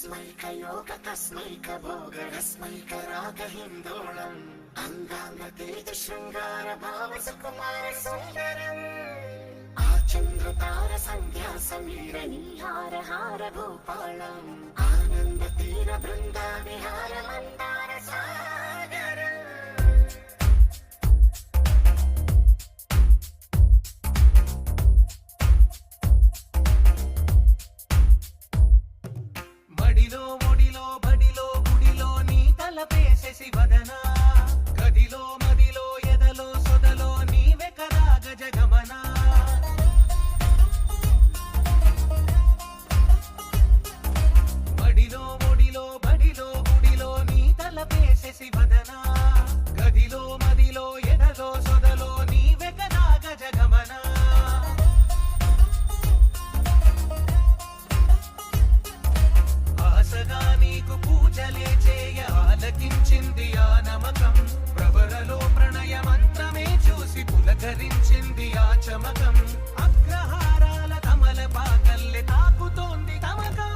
तस्मैक भोगरस्मैक रागहिन्दोळम् अङ्गाङ्गतेज शृङ्गार भाव सुकुमार सुन्दरम् आचन्द्रतार सन्ध्या समीर नीहार हार भूपालम् आनन्द तीर बृन्दा विहार मन्दार सागरम् మడిలో ఒడిలో బడిలో గుడిలో నీ తలపేసేసి వదనా గదిలో మదిలో ఎదలో సొదలో నీవే కదా గజగమనా మడిలో ఒడిలో బడిలో గుడిలో నీ తలపేసేసి వదనా గదిలో మదిలో ఎదలో సొదలో నీవే కదా గజగమనా ఆశగా నీకు పూజలే చేయ ఆలకించింది ఆ నమకం ప్రవరలో ప్రణయ మంత్రమే చూసి పులకరించింది ఆ చమకం అగ్రహారాల తమల పాకల్లె తాకుతోంది తమకం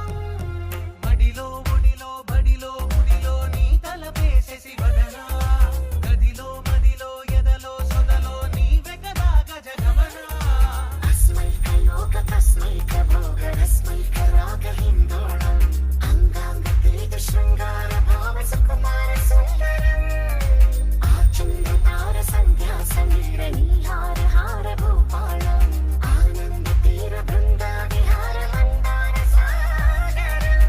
మడిలో ఒడిలో బడిలో గుడిలో నీ తలపేసేసి వదనా గదిలో మదిలో ఎదలో సొదలో నీవే కదా గజగమనా तस्मैक भोगरस्मैक रागहिन्दोळम् अङ्गाङ्गतेज शृङ्गार भाव सुकुमार सुन्दरम् आचन्द्रतार सन्ध्या समीर नीहार हार भूपालम् आनन्द तीर बृन्दा विहार मन्दार सागरम्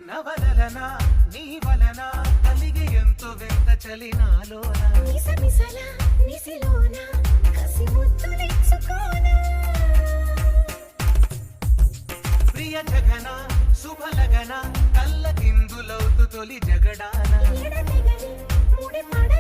నవలలన నీ వలన కలిగి ఎంతో వ్యక్త చలినాలోన మిసమిసల నిసిలోన కసి ముద్దులిచ్చుకోనా ప్రియ జగన శుభలగన కళ్ళ కిందులవుతు తొలి జగడాన ఎడతెగని ముడి పడ